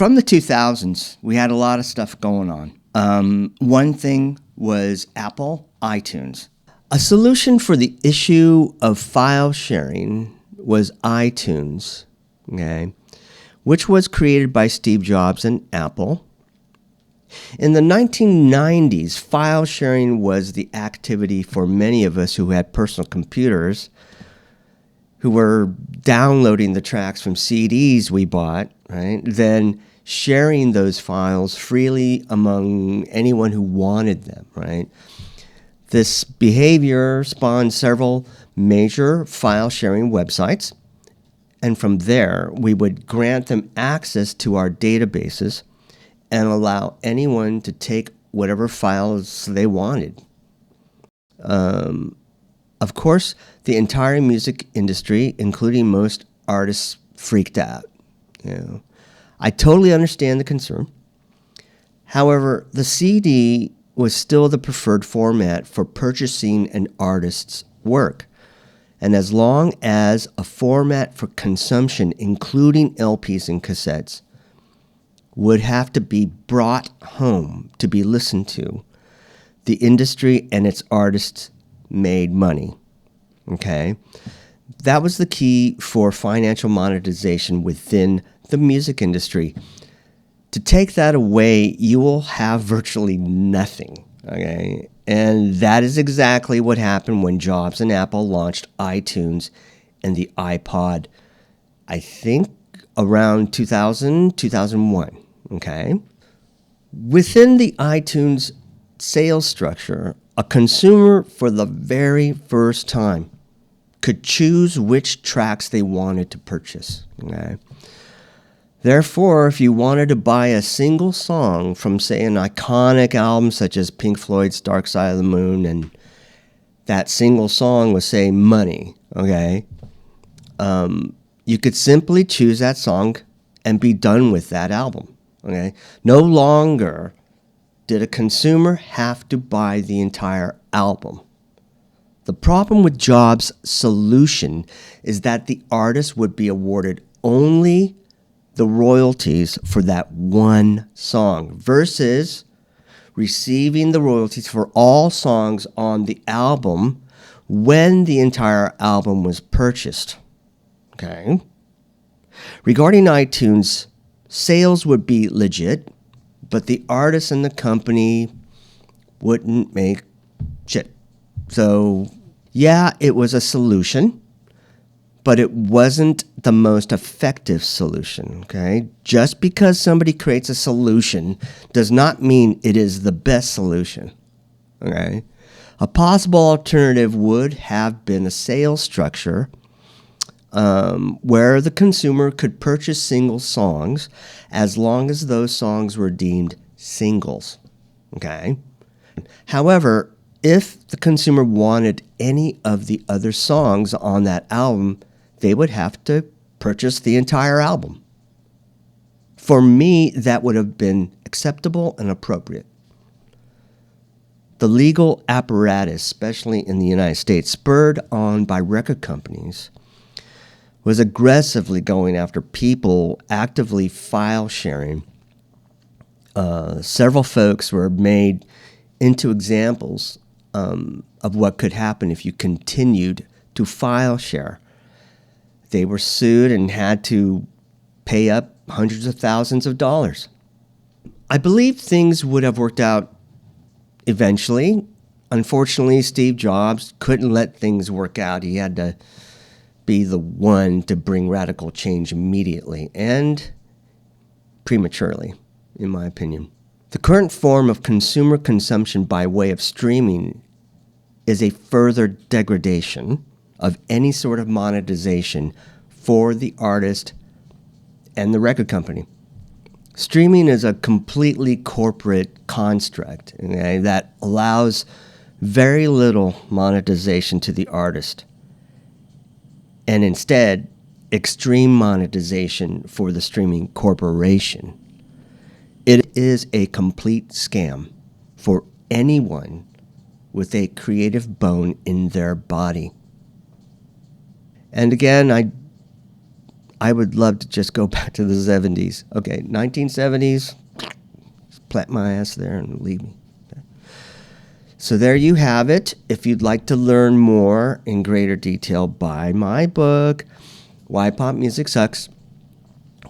from the 2000s, we had a lot of stuff going on. One thing was Apple iTunes. A solution for the issue of file sharing was iTunes, okay, which was created by Steve Jobs and Apple. In the 1990s, file sharing was the activity for many of us who had personal computers, who were downloading the tracks from CDs we bought, right? Then sharing those files freely among anyone who wanted them, right? This behavior spawned several major file sharing websites, and from there, we would grant them access to our databases and allow anyone to take whatever files they wanted. Of course, the entire music industry, including most artists, freaked out. I totally understand the concern. However, the CD was still the preferred format for purchasing an artist's work. And as long as a format for consumption, including LPs and cassettes, would have to be brought home to be listened to, the industry and its artists made money. Okay? That was the key for financial monetization within the music industry. To take that away, you will have virtually nothing. Okay? And that is exactly what happened when Jobs and Apple launched iTunes and the iPod, I think around 2000, 2001. Okay? Within the iTunes sales structure, a consumer for the very first time could choose which tracks they wanted to purchase. Okay? Therefore, if you wanted to buy a single song from, say, an iconic album such as Pink Floyd's Dark Side of the Moon, and that single song was, say, Money, okay, you could simply choose that song and be done with that album. Okay? No longer did a consumer have to buy the entire album. The problem with Jobs' solution is that the artist would be awarded only the royalties for that one song versus receiving the royalties for all songs on the album when the entire album was purchased. Okay? Regarding iTunes, sales would be legit, but the artist and the company wouldn't make shit. So, yeah, it was a solution, but it wasn't the most effective solution, okay? Just because somebody creates a solution does not mean it is the best solution, okay? A possible alternative would have been a sales structure where the consumer could purchase single songs as long as those songs were deemed singles, okay? However, if the consumer wanted any of the other songs on that album, they would have to purchase the entire album. For me, that would have been acceptable and appropriate. The legal apparatus, especially in the United States, spurred on by record companies, was aggressively going after people actively file sharing. Several folks were made into examples of what could happen if you continued to file share. They were sued and had to pay up hundreds of thousands of dollars. I believe things would have worked out eventually. Unfortunately, Steve Jobs couldn't let things work out. He had to be the one to bring radical change immediately and prematurely, in my opinion. The current form of consumer consumption by way of streaming is a further degradation of any sort of monetization for the artist and the record company. Streaming is a completely corporate construct, okay, that allows very little monetization to the artist, and instead extreme monetization for the streaming corporation. It is a complete scam for anyone with a creative bone in their body. And again, I would love to just go back to the 70s. Okay, 1970s, plant my ass there and leave me. Okay. So there you have it. If you'd like to learn more in greater detail, buy my book, Why Pop Music Sucks.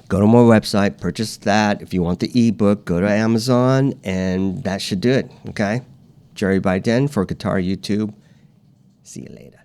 Go to my website, purchase that. If you want the ebook, go to Amazon, and that should do it. Okay? Jerry Biden for Guitar YouTube. See you later.